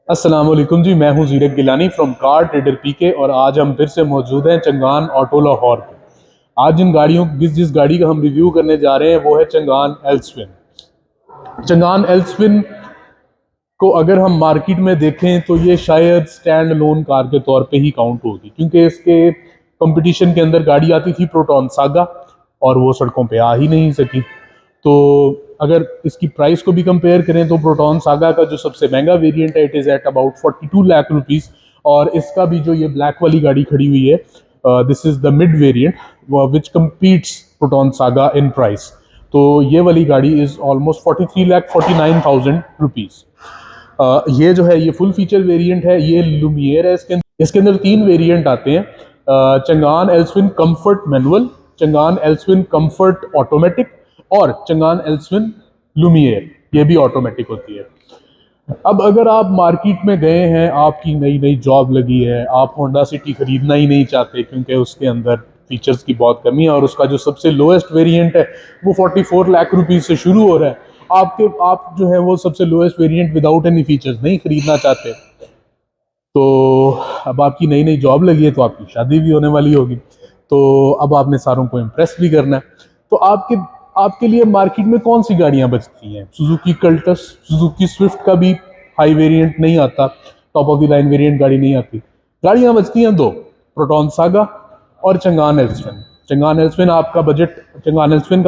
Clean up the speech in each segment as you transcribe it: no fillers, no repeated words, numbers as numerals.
अस्सलाम वालेकुम जी। मैं हूं ज़ीरक गिलानी फ्रॉम कार ट्रेडर पीके और आज हम फिर से मौजूद हैं चंगान ऑटो लाहौर पे। आज जिस गाड़ी का हम रिव्यू करने जा रहे हैं वो है चंगान एल्सविन। चंगान एल्सविन को अगर हम मार्केट में देखें तो ये शायद स्टैंड लोन कार के तौर पे ही काउंट होगी, क्योंकि इसके कंपटीशन के अंदर गाड़ी आती थी प्रोटॉन सागा और वो सड़कों पे आ ही नहीं सकी। तो अगर इसकी प्राइस को भी कंपेयर करें तो प्रोटॉन सागा का जो सबसे महंगा वेरिएंट है it is at about 42 lakh rupees, और इसका भी जो ये ब्लैक वाली गाड़ी खड़ी हुई है this is the mid variant which competes proton saga in price. तो ये वाली गाड़ी इज़ ऑलमोस्ट 43,49,000 रुपीज़। ये जो है ये फुल फीचर वेरिएंट है, ये लुमियर है। इसके अंदर तीन वेरिएंट आते हैं, Changan एल्सविन comfort manual, Changan एल्सविन comfort automatic और चंगान एल्सविन लुमियर, ये भी ऑटोमेटिक होती है। अब अगर आप मार्केट में गए हैं, आपकी नई नई जॉब लगी है, आप होंडा सिटी खरीदना ही नहीं चाहते क्योंकि उसके अंदर फीचर्स की बहुत कमी है और उसका जो सबसे लोएस्ट वेरिएंट है वो 44 लाख रुपीज़ से शुरू हो रहा है। आप जो है वो सबसे lowest variant without any features नहीं खरीदना चाहते। तो अब आपकी नई नई जॉब लगी है तो आपकी शादी भी होने वाली होगी, तो अब आपने सारों को इम्प्रेस भी करना है। तो आपके लिए मार्केट में कौन सी गाड़ियां बचती हैं? सुजुकी कल्टस, सुजुकी स्विफ्ट का भी हाई वेरिएंट नहीं आता, top of the line variant गाड़ी नहीं आती। गाड़ियां बचती हैं दो, प्रोटॉन सागा और चंगान एल्सविन। चंगान एल्सविन का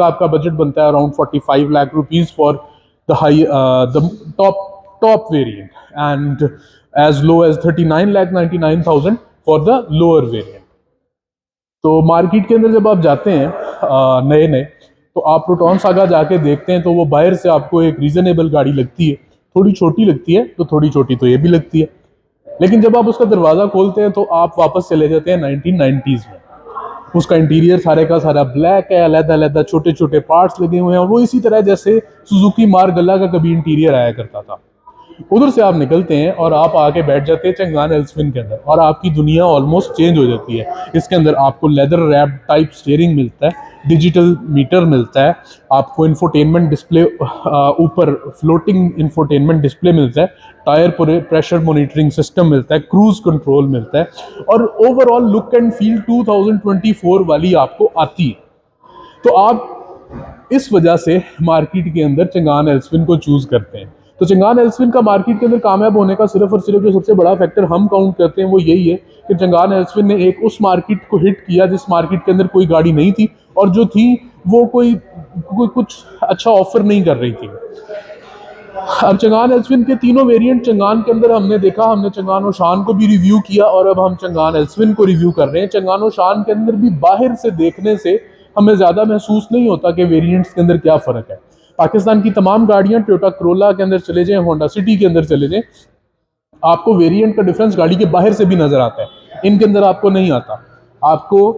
आपका बजट बनता है around 45 lakh rupees for the top variant and as low as 39,99,000 for the lower variant। तो मार्केट के अंदर जब आप जाते हैं नए नए, तो आप प्रोटॉन सागा जाके देखते हैं तो वो बाहर से आपको एक रीजनेबल गाड़ी लगती है, थोड़ी छोटी लगती है, तो थोड़ी छोटी तो ये भी लगती है, लेकिन जब आप उसका दरवाज़ा खोलते हैं तो आप वापस चले जाते हैं 1990s में। उसका इंटीरियर सारे का सारा ब्लैक है, अलग अलग छोटे छोटे पार्ट्स लगे हुए हैं और वो इसी तरह जैसे सुजुकी मार्गला का कभी इंटीरियर आया करता था। उधर से आप निकलते हैं और आप आके बैठ जाते हैं चंगान एल्सविन के अंदर और आपकी दुनिया ऑलमोस्ट चेंज हो जाती है। इसके अंदर आपको लेदर रैप टाइप स्टीयरिंग मिलता है, डिजिटल मीटर मिलता है, आपको इंफोटेनमेंट डिस्प्ले, ऊपर फ्लोटिंग इंफोटेनमेंट डिस्प्ले मिलता है, टायर प्रेशर मॉनिटरिंग सिस्टम मिलता है, क्रूज कंट्रोल मिलता है और ओवरऑल लुक एंड फील 2024 वाली आपको आती है। तो आप इस वजह से मार्केट के अंदर चंगान एल्सविन को चूज करते हैं। तो चंगान एल्सविन का मार्केट के अंदर कामयाब होने का सिर्फ और सिर्फ जो सबसे बड़ा फैक्टर हम काउंट करते हैं वो यही है कि चंगान एल्सविन ने एक उस मार्केट को हिट किया जिस मार्केट के अंदर कोई गाड़ी नहीं थी, और जो थी वो कोई कुछ अच्छा ऑफर नहीं कर रही थी। अब चंगान एल्सविन के तीनों वेरिएंट चंगान के अंदर हमने देखा, हमने चंगान और शान को भी रिव्यू किया और अब हम चंगान एल्सविन को रिव्यू कर रहे हैं। चंगान और शान के अंदर भी बाहर से देखने से हमें ज़्यादा महसूस नहीं होता कि वेरिएंट्स के अंदर क्या फ़र्क है। पाकिस्तान की तमाम गाड़ियां टोयोटा क्रोला के अंदर चले जाएं, होंडा सिटी के अंदर चले जाएं, आपको वेरिएंट का डिफरेंस गाड़ी के बाहर से भी नज़र आता है, इनके अंदर आपको नहीं आता। आपको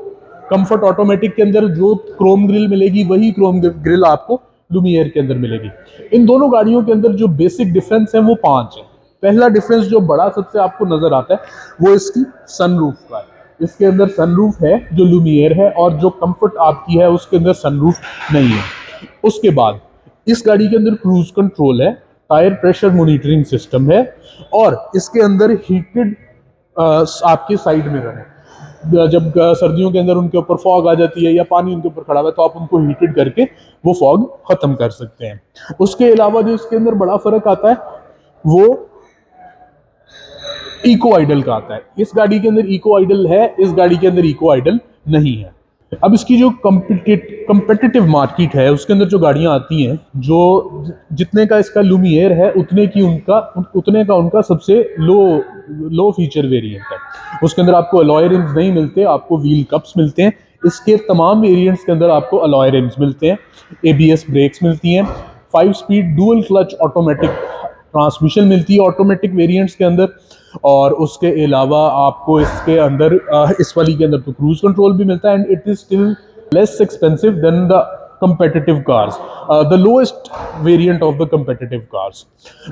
कंफर्ट ऑटोमेटिक के अंदर जो क्रोम ग्रिल मिलेगी वही क्रोम ग्रिल आपको लुमियर के अंदर मिलेगी। इन दोनों गाड़ियों के अंदर जो बेसिक डिफरेंस है वो 5 है। पहला डिफरेंस जो बड़ा सबसे आपको नजर आता है वो इसकी सनरूफ का है। इसके अंदर सनरूफ है जो लुमियर है, और जो कंफर्ट आपकी है उसके अंदर सनरूफ नहीं है। उसके बाद इस गाड़ी के अंदर क्रूज कंट्रोल है, टायर प्रेशर मॉनिटरिंग सिस्टम है और इसके अंदर हीटेड आपके साइड मिरर है। जब सर्दियों के अंदर उनके ऊपर फॉग आ जाती है या पानी उनके ऊपर खड़ा हुआ है तो आप उनको हीटेड करके वो फॉग खत्म कर सकते हैं। उसके अलावा जो इसके अंदर बड़ा फर्क आता है वो इको आइडल का आता है। इस गाड़ी के अंदर इको आइडल है, इस गाड़ी के अंदर इको आइडल नहीं है। अब इसकी जो कंपेटिटिव मार्केट है उसके अंदर जो गाड़ियां आती हैं, जो जितने का इसका लुमियर है उतने का उनका सबसे लो फीचर वेरिएंट है। उसके अंदर आपको अलॉय रिम्स नहीं मिलते, आपको व्हील कप्स मिलते हैं। इसके तमाम वेरिएंट्स के अंदर आपको अलॉय रिम्स मिलते हैं, एबीएस ब्रेक्स मिलती हैं, 5 speed dual clutch automatic transmission मिलती है ऑटोमेटिक वेरिएंट्स के अंदर, और उसके अलावा आपको इसके अंदर इस वाली के अंदर तो क्रूज कंट्रोल भी मिलता है and it is still less expensive than the competitive cars, the lowest variant of the competitive cars।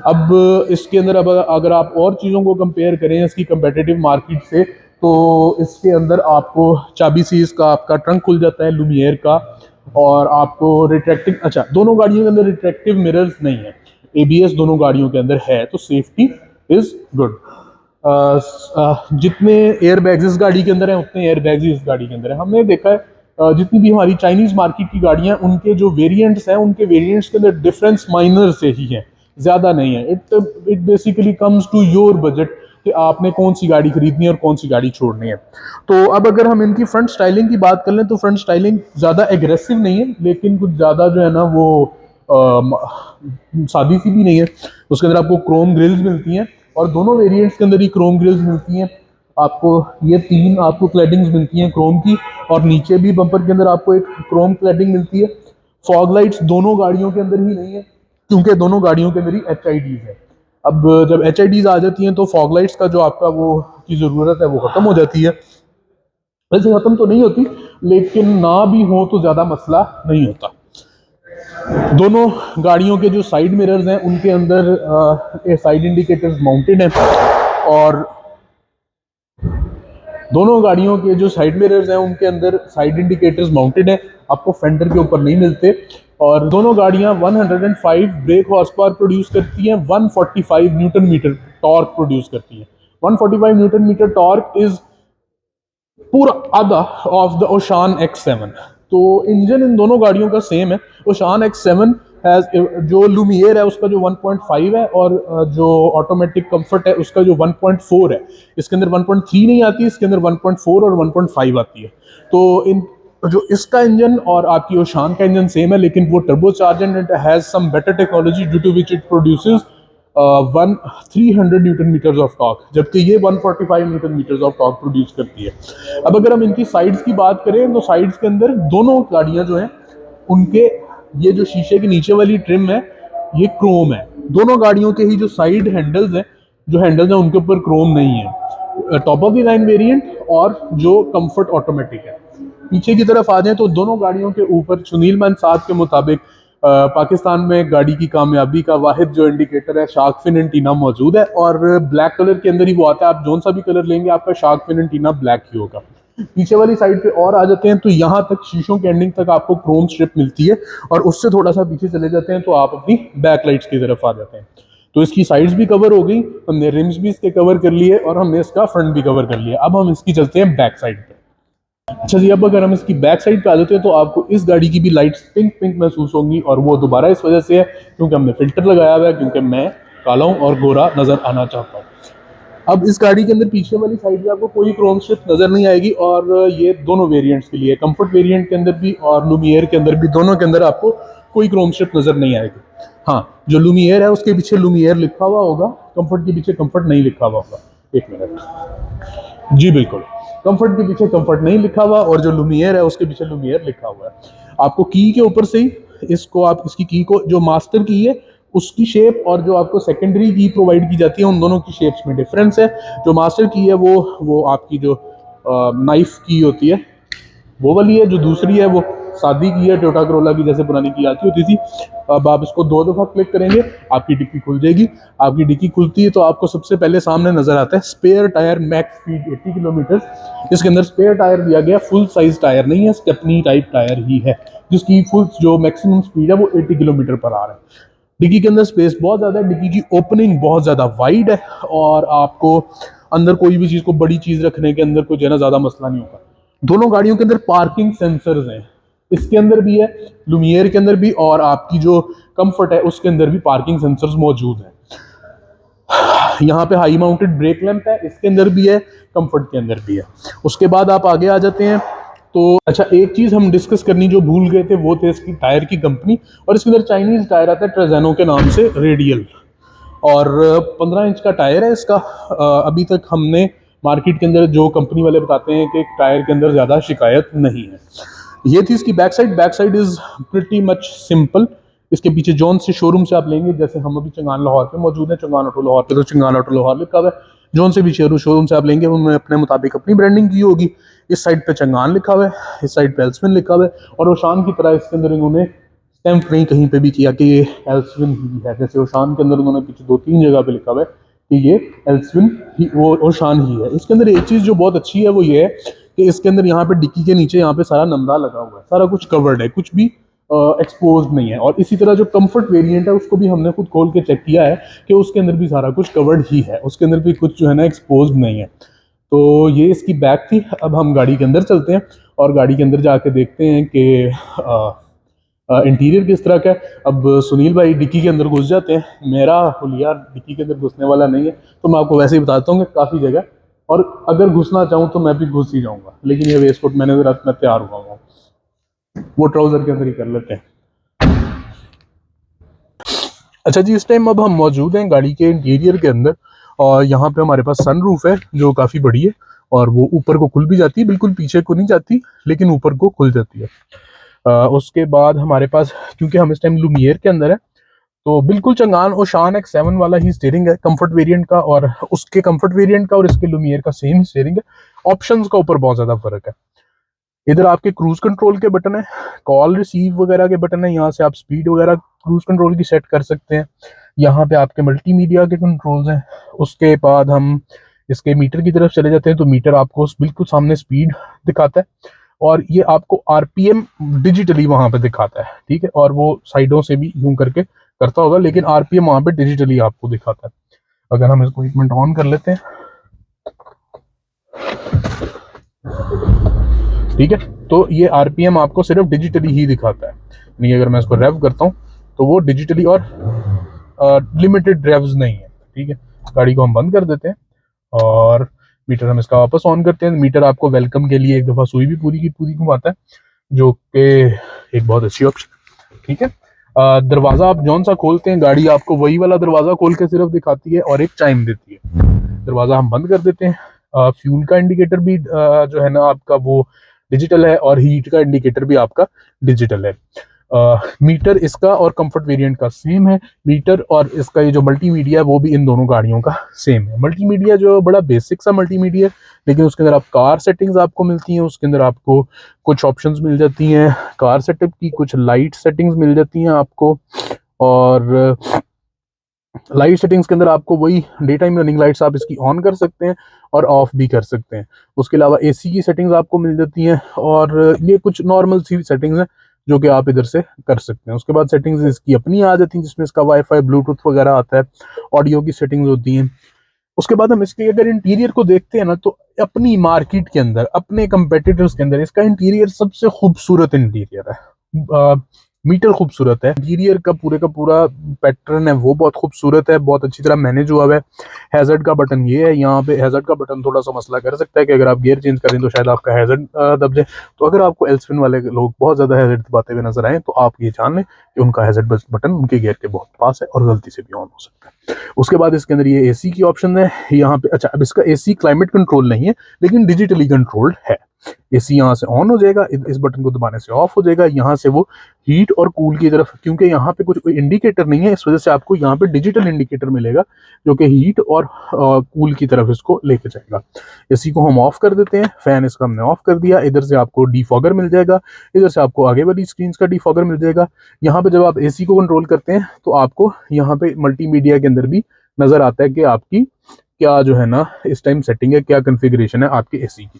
अब इसके अंदर अब अगर आप और चीज़ों को कंपेयर करें इसकी competitive मार्केट से, तो इसके अंदर आपको चाबी से इसका आपका ट्रंक खुल जाता है लुमियर का, और आपको रिट्रैक्टिंग, अच्छा दोनों गाड़ियों के अंदर रिट्रैक्टिव मिरर्स नहीं है, एबीएस दोनों गाड़ियों के अंदर है, तो सेफ्टी इज गुड। जितने एयर बैग्स इस गाड़ी के अंदर हैं उतने एयर बैग्स ही इस गाड़ी के अंदर है। हमने देखा है जितनी भी हमारी चाइनीज मार्केट की गाड़ियां, उनके जो वेरिएंट्स हैं, उनके वेरिएंट्स के अंदर डिफरेंस माइनर से ही है, ज़्यादा नहीं है। It basically comes to your budget कि आपने कौन सी गाड़ी खरीदनी है और कौन सी गाड़ी छोड़नी है। तो अब अगर हम इनकी फ्रंट स्टाइलिंग की बात कर लें तो फ्रंट स्टाइलिंग ज़्यादा एग्रेसिव नहीं है, लेकिन कुछ ज़्यादा जो है ना वो सादी सी भी नहीं है। उसके अंदर आपको क्रोम ग्रिल्स मिलती हैं और दोनों वेरिएंट्स के अंदर ही क्रोम ग्रिल्स मिलती हैं आपको। ये तीन आपको क्लैडिंग्स मिलती हैं क्रोम की, और नीचे भी बम्पर के अंदर आपको एक क्रोम क्लैडिंग मिलती है। फॉग लाइट्स दोनों गाड़ियों के अंदर ही नहीं है, क्योंकि दोनों गाड़ियों के अंदर ही HIDs है। अब जब HIDs आ जाती हैं तो फॉग लाइट्स का जो आपका वो की ज़रूरत है वो ख़त्म हो जाती है। वैसे ख़त्म तो नहीं होती, लेकिन ना भी हो तो ज़्यादा मसला नहीं होता। दोनों गाड़ियों के जो साइड मिरर्स हैं उनके अंदर साइड इंडिकेटर्स माउंटेड हैं, और दोनों गाड़ियों के जो साइड मिरर्स हैं उनके अंदर साइड इंडिकेटर्स माउंटेड हैं, आपको फेंडर के ऊपर नहीं मिलते। और दोनों गाड़ियां 105 ब्रेक हॉर्स पावर प्रोड्यूस करती हैं, 145 न्यूटन मीटर टॉर्क प्रोड्यूस करती हैं। 145 न्यूटन मीटर टॉर्क इज पूरा आधा ऑफ द ओशान X7। तो इंजन इन दोनों गाड़ियों का सेम है। ओशान X7 हैज, जो लुमियर है उसका जो 1.5 है, और जो ऑटोमेटिक कंफर्ट है उसका जो 1.4 है। इसके अंदर 1.3 नहीं आती, इसके अंदर 1.4 और 1.5 आती है। तो इन जो इसका इंजन और आपकी ओशान का इंजन सेम है, लेकिन वो turbo charge and it has some better technology due to which it produces 300 newton meters of torque, जबकि ये 145 newton meters of torque produce करती है। अब अगर हम इनकी साइड्स की बात करें तो साइड्स के अंदर दोनों गाड़ियां जो हैं उनके ये जो शीशे की नीचे वाली ट्रिम है ये क्रोम है। दोनों गाड़ियों के ही जो साइड हैंडल्स हैं, उनके ऊपर क्रोम नहीं है, top of the line variant और जो कंफर्ट ऑटोमेटिक है। पीछे की तरफ आ जाए तो दोनों गाड़ियों के ऊपर सुनील मनसाब के मुताबिक पाकिस्तान में गाड़ी की कामयाबी का वाहिद जो इंडिकेटर है शार्क फिन एंटीना मौजूद है, और ब्लैक कलर के अंदर ही वो आता है। आप जोन सा भी कलर लेंगे आपका शार्क फिन एंटीना ब्लैक ही होगा। पीछे वाली साइड पे और आ जाते हैं तो यहाँ तक शीशों के एंडिंग तक आपको क्रोम स्ट्रिप मिलती है, और उससे थोड़ा सा पीछे चले जाते हैं तो आप अपनी बैक लाइट्स की तरफ आ जाते हैं। तो इसकी साइड्स भी कवर हो गई, हमने रिम्स भी इसके कवर कर लिए, और हमने इसका फ्रंट भी कवर कर लिया। अब हम इसकी चलते हैं बैक साइड पे। अच्छा जी, अब अगर हम इसकी बैक साइड पे आ जाते हैं तो आपको इस गाड़ी की भी लाइट्स पिंक पिंक महसूस होंगी, और वो दोबारा इस वजह से है क्योंकि हमने फिल्टर लगाया हुआ है, क्योंकि मैं काला हूँ और गोरा नजर आना चाहता हूँ। अब इस गाड़ी के अंदर पीछे वाली साइड पे आपको कोई क्रोम स्ट्रिप नजर नहीं आएगी, और ये दोनों वेरिएंट्स के लिए, कंफर्ट वेरिएंट के अंदर भी और लुमियर के अंदर भी, दोनों के अंदर आपको कोई क्रोम स्ट्रिप नजर नहीं आएगी। हाँ, जो लुमियर है उसके पीछे लुमियर लिखा हुआ होगा, कंफर्ट के पीछे कंफर्ट नहीं लिखा हुआ होगा। एक मिनट जी, बिल्कुल कंफर्ट के पीछे कंफर्ट नहीं लिखा हुआ, और जो लुमियर है उसके पीछे लुमियर लिखा हुआ है। आपको की के ऊपर से ही इसको, आप इसकी की को, जो मास्टर की है उसकी शेप और जो आपको सेकेंडरी की प्रोवाइड की जाती है उन दोनों की शेप्स में डिफरेंस है। जो मास्टर की है वो आपकी जो नाइफ की होती है वो वाली है, जो दूसरी है वो सादी की है, टोयोटा करोला की जैसे पुरानी की आती होती थी। अब आप इसको 2 दफ़ा क्लिक करेंगे आपकी डिक्की खुल जाएगी। आपकी डिक्की खुलती है तो आपको सबसे पहले सामने नजर आता है spare tyre, max speed 80 kilometre. इसके अंदर स्पेयर टायर दिया गया, फुल साइज टायर नहीं है, स्टेपनी टाइप टायर ही है, जिसकी फुल जो मैक्सिमम स्पीड है वो 80 किलोमीटर पर आ रहा है। डिक्की के अंदर स्पेस बहुत ज़्यादा है, डिक्की की ओपनिंग बहुत ज़्यादा वाइड है, और आपको अंदर कोई भी चीज़ को, बड़ी चीज़ रखने के अंदर कोई जो है ना ज़्यादा मसला नहीं होगा। दोनों गाड़ियों के अंदर पार्किंग सेंसर्स हैं, इसके अंदर भी है, लुमियर के अंदर भी, और आपकी जो कंफर्ट है उसके अंदर भी पार्किंग सेंसर्स मौजूद हैं। यहाँ पे हाई माउंटेड ब्रेक लैंप है, इसके अंदर भी है, कंफर्ट के अंदर भी है। उसके बाद आप आगे आ जाते हैं तो अच्छा, एक चीज़ हम डिस्कस करनी जो भूल गए थे वो थे इसकी टायर की कंपनी। और इसके अंदर चाइनीज़ टायर आता है ट्रेज़ेनो के नाम से, रेडियल, और 15 इंच का टायर है इसका। अभी तक हमने मार्केट के अंदर जो कंपनी वाले बताते हैं कि टायर के अंदर ज़्यादा शिकायत नहीं है। ये थी इसकी back side. Back side is pretty much simple. इसके पीछे जौन से शोरूम से आप लेंगे, जैसे हम अभी चंगान लाहौर पे मौजूद है, चंगान ऑटो लाहौर पे तो चंगान ऑटो लाहौर लिखा हुआ है। जौन से भी शोरूम से आप लेंगे उन्होंने अपने मुताबिक अपनी ब्रांडिंग की होगी। इस साइड पे चंगान लिखा हुआ है, इस साइड पे एल्सविन लिखा हुआ है, और ओशान की तरह इसके अंदर इन्होंने स्टैम्प नहीं कहीं पे भी किया कि ये एल्सविन ही है। जैसे ओशान के अंदर उन्होंने पीछे 2-3 जगह पे लिखा हुआ है कि ये एल्सविन ही, वो ओशान ही है। इसके अंदर एक चीज़ जो बहुत अच्छी है वो ये है कि इसके अंदर यहाँ पे डिक्की के नीचे यहाँ पे सारा नंबरा लगा हुआ है, सारा कुछ कवर्ड है, कुछ भी एक्सपोज नहीं है। और इसी तरह जो कंफर्ट वेरिएंट है उसको भी हमने खुद खोल के चेक किया है कि उसके अंदर भी सारा कुछ कवर्ड ही है, उसके अंदर भी कुछ जो है ना एक्सपोज नहीं है। तो ये इसकी बैक थी। अब हम गाड़ी के अंदर चलते हैं और गाड़ी के अंदर जाके देखते हैं कि इंटीरियर किस तरह का है। अब सुनील भाई डिक्की के अंदर घुस जाते हैं, मेरा हुलिया डिक्की के अंदर घुसने वाला नहीं है, तो मैं आपको वैसे ही बताता हूँ कि काफ़ी जगह, और अगर घुसना चाहूँ तो मैं भी घुस ही जाऊँगा, लेकिन ये वेस्ट कोट मैंने जरा मैं तैयार हुआ हूँ, वो ट्राउज़र के अंदर ही कर लेते हैं। अच्छा जी, इस टाइम अब हम मौजूद हैं गाड़ी के इंटीरियर के अंदर, और यहाँ पे हमारे पास सनरूफ है जो काफ़ी बड़ी है, और वो ऊपर को खुल भी जाती है, बिल्कुल पीछे को नहीं जाती लेकिन ऊपर को खुल जाती है। उसके बाद हमारे पास, क्योंकि हम इस टाइम लुमियर के अंदर है, तो बिल्कुल चंगान और शान एक्स 7 वाला ही स्टीयरिंग है कंफर्ट वेरिएंट का, और उसके कंफर्ट वेरिएंट का और इसके लुमियर का सेम स्टीयरिंग है। ऑप्शंस का ऊपर बहुत ज़्यादा फर्क है। इधर आपके क्रूज कंट्रोल के बटन है, कॉल रिसीव वगैरह के बटन है, यहाँ से आप स्पीड वगैरह क्रूज कंट्रोल की सेट कर सकते हैं। यहाँ पे आपके मल्टीमीडिया के कंट्रोल्स हैं। उसके बाद हम इसके मीटर की तरफ चले जाते हैं, तो मीटर आपको बिल्कुल सामने स्पीड दिखाता है, और ये आपको आरपीएम डिजिटली वहाँ पे दिखाता है, ठीक है, और वो साइडों से भी यूं करके करता होगा, लेकिन आरपीएम वहाँ पे डिजिटली आपको दिखाता है। अगर हम इसको 1 मिनट ऑन कर लेते हैं, ठीक है, तो ये आरपीएम आपको सिर्फ डिजिटली ही दिखाता है, यानी अगर मैं इसको रेव करता हूँ तो वो डिजिटली और लिमिटेड रेव्स नहीं है, ठीक है। गाड़ी को हम बंद कर देते हैं और मीटर हम इसका वापस ऑन करते हैं। मीटर आपको वेलकम के लिए एक दफ़ा सुई भी पूरी की पूरी घुमाता है, जो कि एक बहुत अच्छी ऑप्शन, ठीक है। दरवाज़ा आप जौन सा खोलते हैं, गाड़ी आपको वही वाला दरवाज़ा खोल के सिर्फ दिखाती है और एक चाइम देती है। दरवाज़ा हम बंद कर देते हैं। फ्यूल का इंडिकेटर भी जो है ना आपका वो डिजिटल है, और हीट का इंडिकेटर भी आपका डिजिटल है। मीटर इसका और कंफर्ट वेरिएंट का सेम है। मीटर और इसका ये जो मल्टीमीडिया है वो भी इन दोनों गाड़ियों का सेम है। मल्टीमीडिया जो बड़ा बेसिक सा मल्टीमीडिया है, लेकिन उसके अंदर आप कार सेटिंग्स आपको मिलती हैं, उसके अंदर आपको कुछ ऑप्शंस मिल जाती हैं कार सेटअप की, कुछ लाइट सेटिंग्स मिल जाती हैं आपको, और लाइट सेटिंग्स के अंदर आपको वही डे टाइम रनिंग लाइट्स आप इसकी ऑन कर सकते हैं और ऑफ भी कर सकते हैं। उसके अलावा एसी की सेटिंग्स आपको मिल जाती हैं, और ये कुछ नॉर्मल सी सेटिंग्स हैं जो कि आप इधर से कर सकते हैं। उसके बाद सेटिंग्स इसकी अपनी आ जाती हैं, जिसमें इसका वाईफाई ब्लूटूथ वगैरह आता है, ऑडियो की सेटिंग्स होती हैं। उसके बाद हम इसके अगर इंटीरियर को देखते हैं ना, तो अपनी मार्केट के अंदर, अपने कंपेटिटर्स के अंदर इसका इंटीरियर सबसे खूबसूरत इंटीरियर है। मीटर खूबसूरत है, इंटीरियर का पूरा पैटर्न है वो बहुत खूबसूरत है, बहुत अच्छी तरह मैनेज हुआ है। हैजर्ड का बटन ये है, यहाँ पे हैजर्ड का बटन थोड़ा सा मसला कर सकता है कि अगर आप गियर चेंज करें तो शायद आपका हैजर्ड दब जाए। तो अगर आपको एल्सविन वाले लोग बहुत ज़्यादा हैजर्ड दबाते हुए नजर आए, तो आप ये जान लें कि उनका हैजर्ड बटन उनके गियर के बहुत पास है और गलती से भी ऑन हो सकता है। उसके बाद इसके अंदर ये एसी की ऑप्शन है यहाँ पे। अच्छा, अब इसका एसी क्लाइमेट कंट्रोल नहीं है, लेकिन डिजिटली कंट्रोल्ड है। एसी यहाँ से ऑन हो जाएगा, इस बटन को दबाने से ऑफ हो जाएगा, यहाँ से वो हीट और कूल की तरफ, क्योंकि यहाँ पे कुछ इंडिकेटर नहीं है, इस वजह से आपको यहाँ पे डिजिटल इंडिकेटर मिलेगा जो कि हीट और कूल की तरफ इसको लेके जाएगा। एसी को हम ऑफ कर देते हैं, फैन इसका हमने ऑफ कर दिया। इधर से आपको डिफॉगर मिल जाएगा, इधर से आपको आगे वाली स्क्रीन का डिफॉगर मिल जाएगा। यहाँ पे जब आप एसी को कंट्रोल करते हैं तो आपको यहाँ पे मल्टीमीडिया के अंदर भी नजर आता है कि आपकी क्या जो है ना इस टाइम सेटिंग है, क्या कॉन्फ़िगरेशन है आपके एसी की।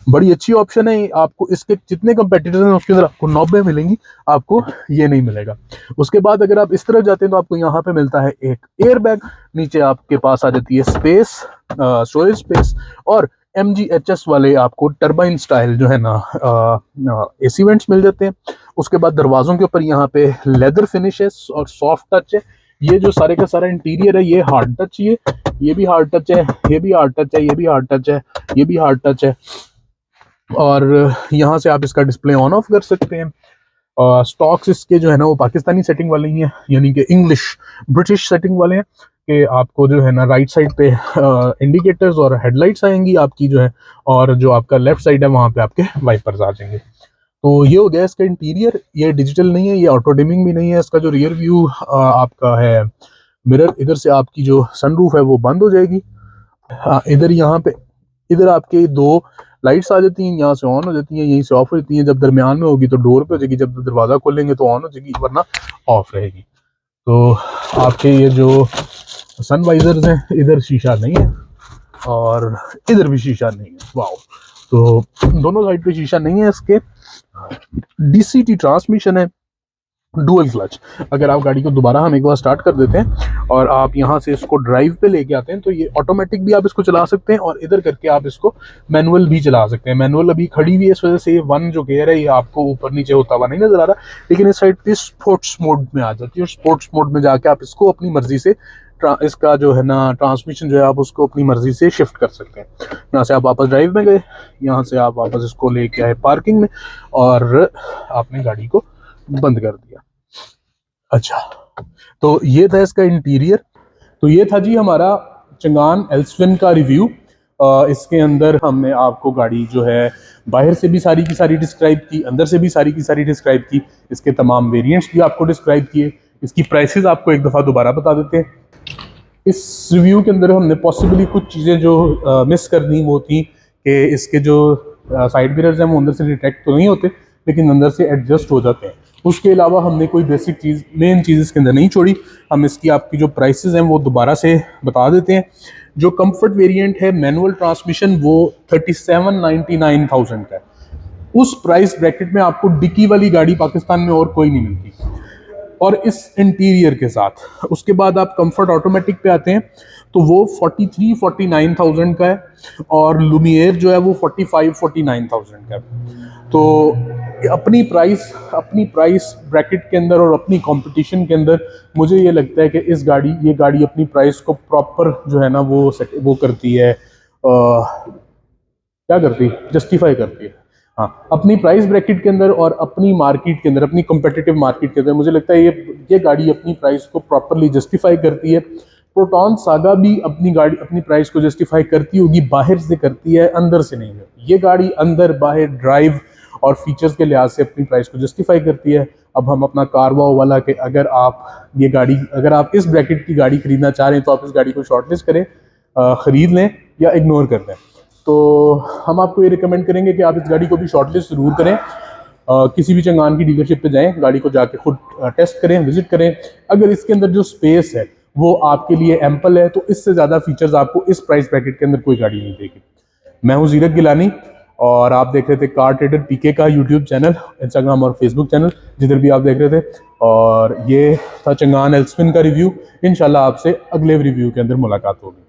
बड़ी अच्छी ऑप्शन है। आपको इसके जितने कंपेटिटर्स हैं उसके अंदर आपको नॉबें मिलेंगी, आपको ये नहीं मिलेगा। उसके बाद अगर आप इस तरफ जाते हैं तो आपको यहाँ पे मिलता है एक एयर बैग, नीचे आपके पास आ जाती है स्पेस, स्टोरेज स्पेस, और MGHS वाले आपको टर्बाइन स्टाइल जो है ना एसी वेंट्स मिल जाते हैं। उसके बाद दरवाजों के ऊपर यहाँ पे लेदर फिनिश है और सॉफ्ट टच है। ये जो सारे का सारा इंटीरियर है ये हार्ड टच, ये भी हार्ड टच है, ये भी हार्ड टच है, ये भी हार्ड टच है, ये भी हार्ड टच है, और यहाँ से आप इसका डिस्प्ले ऑन ऑफ कर सकते हैं। स्टॉक्स इसके जो है ना वो पाकिस्तानी सेटिंग वाले ही हैं, यानी कि इंग्लिश ब्रिटिश सेटिंग वाले हैं, कि आपको जो है ना राइट साइड पे इंडिकेटर्स और हेडलाइट्स आएंगी आपकी जो है, और जो आपका लेफ्ट साइड है वहाँ पे आपके वाइपर्स आ जाएंगे। तो ये हो गया इसका इंटीरियर। ये डिजिटल नहीं है, ये ऑटो डिमिंग भी नहीं है। इसका जो रियर व्यू आपका है मिरर, इधर से आपकी जो सनरूफ है वो बंद हो जाएगी। इधर यहाँ पे इधर आपके दो लाइट्स आ जाती हैं, यहाँ से ऑन हो जाती हैं, यहीं से ऑफ हो जाती हैं। जब दरमियान में होगी तो डोर पे हो जाएगी, जब दरवाज़ा खोलेंगे तो ऑन हो जाएगी, वरना ऑफ रहेगी। तो आपके ये जो सन वाइजर्स हैं, इधर शीशा नहीं है और इधर भी शीशा नहीं है। वाओ, तो दोनों साइड पे शीशा नहीं है। इसके DCT ट्रांसमिशन है, डुअल क्लच। अगर आप गाड़ी को दोबारा हम एक बार स्टार्ट कर देते हैं और आप यहाँ से इसको ड्राइव पे लेके आते हैं तो ये ऑटोमेटिक भी आप इसको चला सकते हैं और इधर करके आप इसको मैनुअल भी चला सकते हैं। मैनुअल अभी खड़ी हुई है, इस वजह से ये वन जो गेयर है ये आपको ऊपर नीचे होता हुआ नहीं नजर आ रहा, लेकिन इस साइड पे स्पोर्ट्स मोड में आ जाती है और स्पोर्ट्स मोड में जाके आप इसको अपनी मर्जी से इसका जो है ना ट्रांसमिशन जो है आप उसको अपनी मर्जी से शिफ्ट कर सकते हैं। यहाँ से आप वापस ड्राइव में गए, यहाँ से आप वापस इसको लेके आए पार्किंग में और आपने गाड़ी को बंद कर दिया। अच्छा, तो ये था इसका इंटीरियर। तो ये था जी हमारा चंगान एल्सविन का रिव्यू। इसके अंदर हमने आपको गाड़ी जो है बाहर से भी सारी की सारी डिस्क्राइब की, अंदर से भी सारी की सारी डिस्क्राइब की, इसके तमाम वेरिएंट्स भी आपको डिस्क्राइब किए, इसकी प्राइसेस आपको एक दफ़ा दोबारा बता देते हैं। इस रिव्यू के अंदर हमने पॉसिबली कुछ चीज़ें जो मिस करनी वो थी कि इसके जो साइड मिरर्स हैं वो अंदर से डिटेक्ट तो नहीं होते लेकिन अंदर से एडजस्ट हो जाते हैं। उसके अलावा हमने कोई बेसिक चीज़ मेन चीज़ इसके अंदर नहीं छोड़ी। हम इसकी आपकी जो प्राइसेस हैं वो दोबारा से बता देते हैं। जो कंफर्ट वेरिएंट है मैनुअल ट्रांसमिशन वो 37,99,000 का है। उस प्राइस ब्रैकेट में आपको डिक्की वाली गाड़ी पाकिस्तान में और कोई नहीं मिलती और इस इंटीरियर के साथ। उसके बाद आप कंफर्ट ऑटोमेटिक पे आते हैं तो वो 43-49,000 का है और लुमियर जो है वो 45-49,000 का है। तो अपनी प्राइस ब्रैकेट के अंदर और अपनी कंपटीशन के अंदर मुझे ये लगता है कि ये गाड़ी अपनी प्राइस को प्रॉपर जो है ना वो करती है, क्या करती है, जस्टिफाई करती है। हाँ, अपनी प्राइस ब्रैकेट के अंदर और अपनी मार्केट के अंदर, अपनी कम्पिटिटिव मार्केट के अंदर मुझे लगता है ये गाड़ी अपनी प्राइस को प्रॉपरली जस्टिफाई करती है। प्रोटॉन सागा भी अपनी प्राइस को जस्टिफाई करती होगी, बाहर से करती है, अंदर से नहीं करती। ये गाड़ी अंदर बाहर ड्राइव और फीचर्स के लिहाज से अपनी प्राइस को जस्टिफाई करती है। अब हम अपना कारवाओ वाला कि अगर आप इस ब्रैकेट की गाड़ी खरीदना चाह रहे हैं तो आप इस गाड़ी को शॉर्टलिस्ट करें, ख़रीद लें या इग्नोर कर दें। तो हम आपको ये रिकमेंड करेंगे कि आप इस गाड़ी को भी शॉर्टलिस्ट ज़रूर करें। किसी भी चंगान की डीलरशिप पे जाएं, गाड़ी को जाके खुद टेस्ट करें, विजिट करें। अगर इसके अंदर जो स्पेस है वो आपके लिए एम्पल है तो इससे ज़्यादा फीचर्स आपको इस प्राइस ब्रैकेट के अंदर कोई गाड़ी नहीं देगी। मैं हूँ जीरक गिलानी और आप देख रहे थे कार ट्रेडर पीके का यूट्यूब चैनल, इंस्टाग्राम और फेसबुक चैनल, जिधर भी आप देख रहे थे। और ये था चंगान एल्सविन का रिव्यू। इंशाल्लाह आपसे अगले रिव्यू के अंदर मुलाकात होगी।